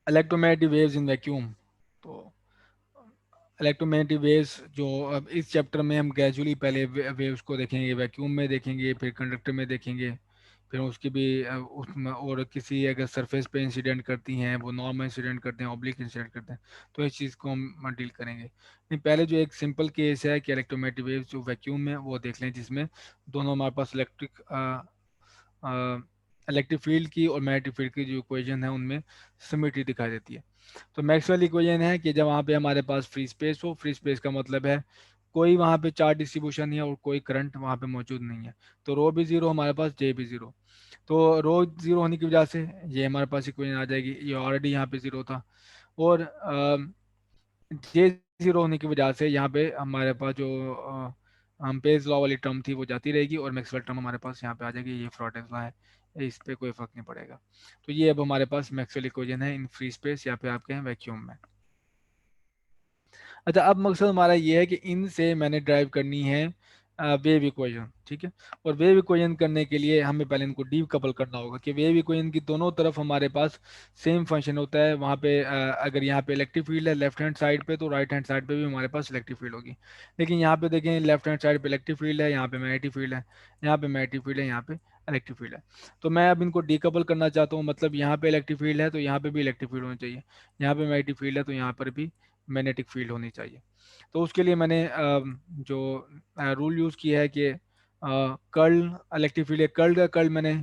Electromagnetic waves in vacuum. तो electromagnetic waves जो अब इस चैप्टर में हम ग्रेजुअली पहले वेव्स को देखेंगे, वैक्यूम में देखेंगे, फिर कंडक्टर में देखेंगे, फिर उसकी भी उसमें और किसी अगर सरफेस पे इंसिडेंट करती हैं, वो नॉर्मल इंसिडेंट करते हैं, ऑब्लिक इंसिडेंट करते हैं, तो इस चीज़ को हम डील करेंगे। नहीं, पहले जो एक सिंपल केस है कि इलेक्ट्रोमैग्नेटिक वेव्स जो वैक्यूम में, वो देख लें, जिसमें दोनों हमारे पास इलेक्ट्रिक फील्ड की और मैग्नेटिक फील्ड की जो इक्वेशन है उनमें सिमिट्री दिखाई देती है। तो मैक्सवेल इक्वेशन है कि जब वहाँ पे हमारे पास फ्री स्पेस हो, फ्री स्पेस का मतलब है कोई वहाँ पे चार्ज डिस्ट्रीब्यूशन नहीं है और कोई करंट वहाँ पे मौजूद नहीं है, तो रो भी जीरो, हमारे पास जे भी जीरो। तो रो जीरो होने की वजह से ये हमारे पास इक्वेशन आ जाएगी, ये ऑलरेडी यहाँ पे जीरो था। और जे जीरो होने की वजह से यहाँ पे हमारे पास जो अम्पेयर्स लॉ वाली टर्म थी वो जाती रहेगी और मैक्सवेल टर्म हमारे पास यहाँ पे आ जाएगी, ये फ्रॉडेंस लॉ है, इस पे कोई फर्क नहीं पड़ेगा। तो ये अब हमारे पास मैक्सवेल इक्वेशन है इन फ्री स्पेस या फिर आपके हैं वैक्यूम में। अच्छा, अब मकसद हमारा ये है कि इनसे मैंने ड्राइव करनी है वेव इक्वेशन, ठीक है। और वेव इक्वेशन करने के लिए हमें पहले इनको डीप कपल करना होगा कि वेव इक्वेशन की दोनों तरफ हमारे पास सेम फंक्शन होता है। वहाँ पे अगर यहाँ पे इलेक्ट्रिक फील्ड है लेफ्ट हैंड साइड पे, तो राइट हैंड साइड पे भी हमारे पास इलेक्ट्रिक फील्ड होगी। लेकिन यहाँ पे देखें, लेफ्ट हैंड साइड पे इलेक्ट्रिक फील्ड है, यहाँ पे मैग्नेटिक फील्ड है, यहाँ पे मैग्नेटिक फील्ड है, यहाँ पे इलेक्ट्रिक फील्ड है। तो मैं अब इनको डीकपल करना चाहता हूँ, मतलब यहाँ पे इलेक्ट्रिक फील्ड है तो यहाँ पे भी इलेक्ट्रिक फील्ड होनी चाहिए, यहाँ पे मैग्नेटिक फील्ड है तो यहाँ पर भी मैग्नेटिक फील्ड होनी चाहिए। तो उसके लिए मैंने जो रूल यूज़ किया है कि कर्ल इलेक्ट्रिक फील्ड है, कर्ल का कर्ल मैंने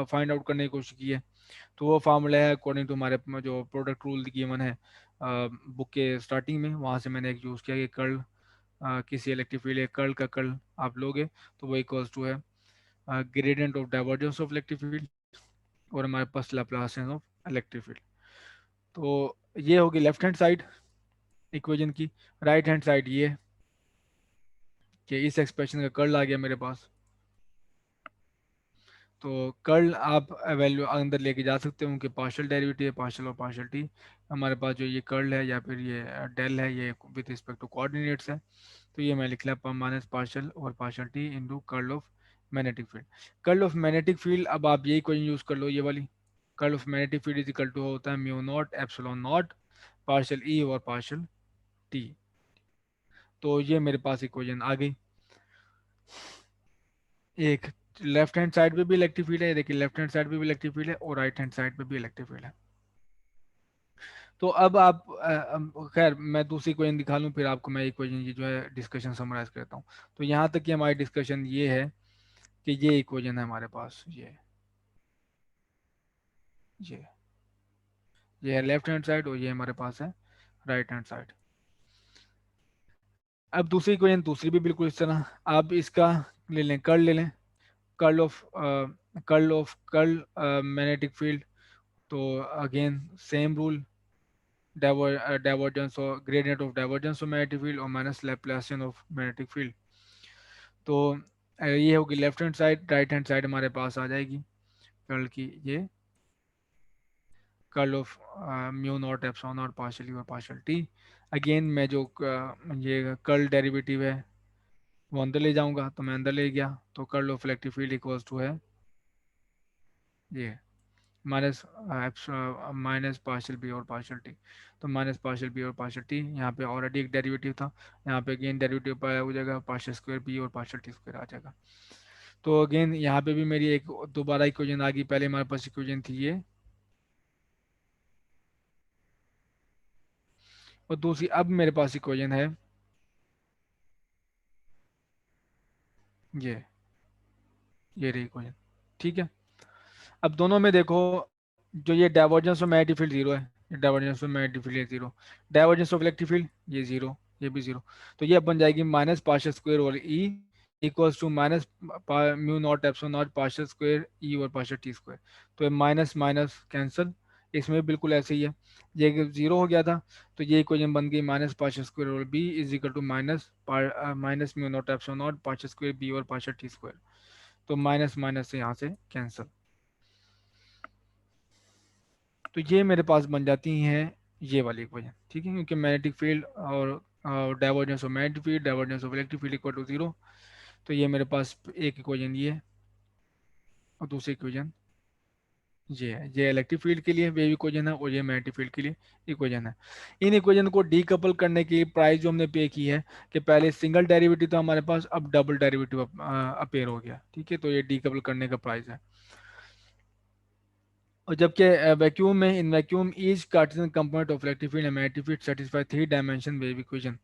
फाइंड आउट करने की कोशिश की है। तो वो फार्मूला है अकॉर्डिंग टू हमारे जो प्रोडक्ट रूल गिवन है बुक के स्टार्टिंग में, वहाँ से मैंने एक यूज़ किया कि कर्ल किसी इलेक्ट्रिक फील्ड है, कर्ल का कर्ल आप लोगे तो वो इक्वल्स टू है gradient of divergence of electric field और हमारे पास लैप्लासियन ऑफ इलेक्ट्रिक फील्ड। तो ये होगी लेफ्ट हैंड साइड इक्वेशन की। राइट हैंड साइड ये है कि इस एक्सप्रेशन का कर्ल आ गया मेरे पास। तो कर्ल आप वैल्यू अंदर लेके जा सकते हो, उनके पार्शियल डेरिवेटिव है, पार्शियल और पार्शियल टी। हमारे पास जो ये कर्ल है या फिर ये डेल है, ये विद रिस्पेक्ट टू कोऑर्डिनेट्स है। तो ये मैं लिख लिया माइनस पार्शियल और partial T into curl of magnetic field. Curl of magnetic field, अब आप यही क्वेश्चन यूज कर लो, ये वाली curl of magnetic field is equal to होता है mu not epsilon not partial E और पार्शियल टी। तो ये मेरे पास इक्वेशन आ गई। एक लेफ्ट हैंड साइड पे भी इलेक्ट्रिक फील्ड है, देखिए लेफ्ट हैंड साइड पे भी इलेक्ट्रिक फील्ड है और राइट हैंड साइड पे भी इलेक्ट्रिक फील्ड है। तो अब आप खैर मैं दूसरी क्वेश्चन दिखा लूँ, फिर आपको मैं एक क्वेश्चन ये जो है डिस्कशन समराइज करता हूँ। तो यहाँ तक की हमारी डिस्कशन ये है कि ये इक्वेशन है हमारे पास, ये ये है लेफ्ट हैंड साइड और ये हमारे पास है राइट हैंड साइड। अब दूसरी इक्वेशन दूसरी भी बिल्कुल इस तरह, आप इसका ले लें, कर्ल ले लें, curl of curl magnetic field. तो अगेन सेम रूल, डाइवर्जेंस और gradient of divergence of magnetic field और minus Laplacian of magnetic field. तो ये होगी left hand side, right hand side हमारे पास आ जाएगी कर्ल की ये curl of mu not epsilon not partial और पार्शियल टी। अगेन मैं जो ये कर्ल डेरिवेटिव है वो अंदर ले जाऊंगा, तो मैं अंदर ले गया, तो curl of electric field equals to है ये माइनस माइनस पार्शियल बी और पार्शियल टी। तो माइनस पार्शियल बी और पार्शियल टी, यहाँ पे ऑलरेडी एक डेरिवेटिव था, यहाँ पे अगेन डेरिवेटिव पर हो जाएगा पार्शियल स्क्वायर बी और पार्शियल टी स्क्वायर आ जाएगा। तो अगेन यहाँ पे भी मेरी एक दोबारा इक्वेशन आ गई, पहले हमारे पास इक्वेशन थी ये, और दूसरी अब मेरे पास इक्वेशन है ये ये रही इक्वेशन, ठीक है। अब दोनों में देखो, जो ये divergence of magnetic field zero है, ये divergence of magnetic field zero, divergence of electric field ये जीरो, ये भी जीरो। तो ये अब बन जाएगी माइनस पार्शियल स्क्वायर और E equals to minus mu not epsilon not partial square E और पार्शियल टी स्क्वायर। तो ये माइनस माइनस कैंसिल, इसमें भी बिल्कुल ऐसे ही है, ये जीरो हो गया था, तो ये इक्वेशन बन गई माइनस पार्शियल स्क्वायर और B is equal to minus minus mu not epsilon not partial square B और पार्शियल टी स्क्वायर। तो माइनस माइनस से यहाँ से कैंसिल। तो ये मेरे पास बन जाती हैं ये वाली इक्वेशन, ठीक है, क्योंकि मैग्नेटिक फील्ड और divergence of magnetic field divergence of electric field equal to zero. तो ये मेरे पास एक इक्वेशन ये है और दूसरी इक्वेशन ये इलेक्ट्रिक फील्ड के लिए वेव इक्वेशन है और ये मैग्नेटिक फील्ड के लिए इक्वेशन है। इन इक्वेशन को डीकपल करने की प्राइस जो हमने पे की है कि पहले सिंगल डेरिवेटिव था हमारे पास, अब डबल डेरिवेटिव अपेयर हो गया, ठीक है, तो ये डीकपल करने का प्राइस है। और जबकि वैक्यूम में, in vacuum each Cartesian component of electric field and magnetic field satisfy three dimension wave equation.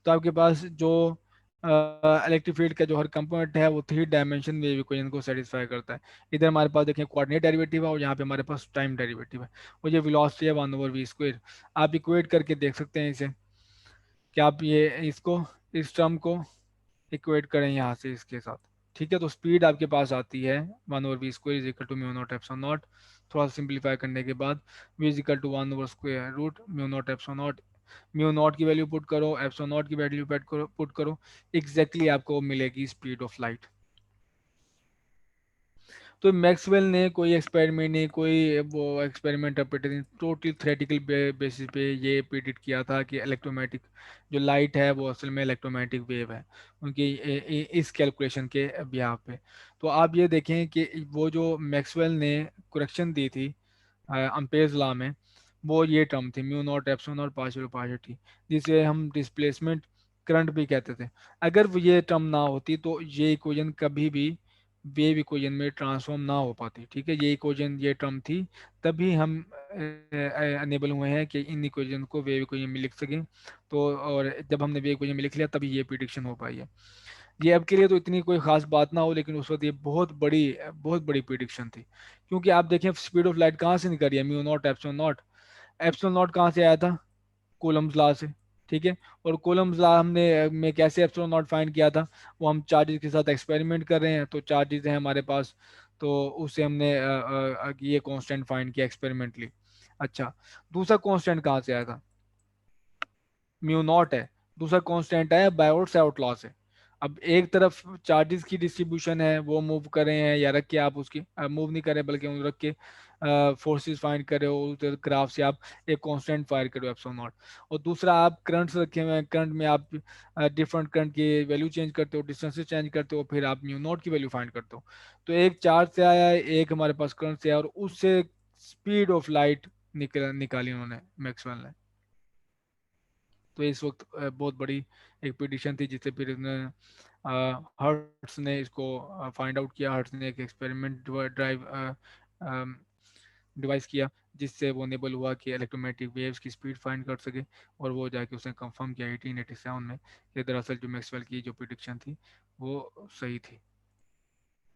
तो आपके पास जो इलेक्ट्रिक फील्ड का जो हर कंपोनेंट है वो थ्री डायमेंशन वेव इक्वेशन को सेटिस्फाई करता है। इधर हमारे पास देखें कोऑर्डिनेट डेरिवेटिव है और यहाँ पे हमारे पास टाइम डेरिवेटिव है, और ये वेलोसिटी है 1/v²। आप इक्वेट करके देख सकते हैं इसे, कि आप ये इसको, इस टर्म को इक्वेट करें यहाँ से इसके साथ, ठीक है। तो स्पीड आपके पास आती है 1/v² is equal to mu not epsilon naught. थोड़ा सा सिंप्लीफाई करने के बाद v is equal to 1/√, mu not epsilon naught. Mu naught की वैल्यू पुट करो, एप्सिलॉन नॉट की वैल्यू पुट करो, एग्जैक्टली आपको मिलेगी स्पीड ऑफ लाइट। तो मैक्सवेल ने कोई एक्सपेरिमेंट नहीं, कोई वो एक्सपेरिमेंट नहीं, टोटली थ्योरेटिकल बेसिस पे ये प्रिडिक्ट किया था कि इलेक्ट्रोमैटिक जो लाइट है वो असल में इलेक्ट्रोमैटिक वेव है, उनकी इस कैलकुलेशन के बिहाफ पे। तो आप ये देखें कि वो जो मैक्सवेल ने करेक्शन दी थी अम्पेयर्स लॉ में, वो ये टर्म थी म्यू नॉट एप्सिलॉन और पार्शियल पार्शियल, जिसे हम डिस्प्लेसमेंट करंट भी कहते थे। अगर वो ये टर्म ना होती तो ये इक्वेशन कभी भी वेव इक्वेशन में ट्रांसफॉर्म ना हो पाती, ठीक है। ये इक्वेशन, ये टर्म थी, तभी हम अनेबल हुए हैं कि इन इक्वेशन को वेव इक्वेशन में लिख सकें। तो और जब हमने वेव इक्वेशन में लिख लिया तभी ये प्रिडिक्शन हो पाई है। ये अब के लिए तो इतनी कोई खास बात ना हो, लेकिन उस वक्त ये बहुत बड़ी प्रिडिक्शन थी, क्योंकि आप देखें स्पीड ऑफ लाइट कहाँ से निकल रही है, mu not epsilon not. Epsilon not कहाँ से आया था, कूलम्स लॉ से, ठीक है। और कूलम्स लॉ हमने में कैसे एप्सिलॉन नॉट फाइंड किया था, वो हम चार्जेस के साथ एक्सपेरिमेंट कर रहे हैं, तो चार्जेस हैं हमारे पास, तो उससे हमने ये कांस्टेंट फाइंड किया एक्सपेरिमेंटली। अच्छा, दूसरा कांस्टेंट कहाँ से आया था, म्यू नॉट है। दूसरा कांस्टेंट है बायोट सावर्ट लॉ से। अब एक तरफ चार्जेस की डिस्ट्रीब्यूशन है वो मूव कर रहे हैं, या रख के आप उसकी मूव नहीं कर रहे बल्कि उन रख के फोर्सेस फाइंड कर रहे हो, उस ग्राफ से आप एक कांस्टेंट फाइंड करो एप्सिलॉन नॉट। और दूसरा आप करंट्स रखे हुए हैं, करंट में आप डिफरेंट करंट की वैल्यू चेंज करते हो, डिस्टेंसेस चेंज करते हो, फिर आप म्यू नॉट की वैल्यू फाइंड करते हो। तो एक चार्ज से आया है, एक हमारे पास करंट से आया, और उससे स्पीड ऑफ लाइट निकाली उन्होंने, मैक्सवेल ने। तो इस वक्त बहुत बड़ी एक पिटिशन थी, जिससे फिर हर्ट्स ने इसको फाइंड आउट किया। हर्ट्स ने एक एक्सपेरिमेंट ड्राइव डिवाइस किया, जिससे वो नेबल हुआ कि इलेक्ट्रोमैग्नेटिक वेव्स की स्पीड फाइंड कर सके। और वो जाके उसने कंफर्म किया 1887 में कि दरअसल जो मैक्सवेल की जो प्रिडिक्शन थी वो सही थी।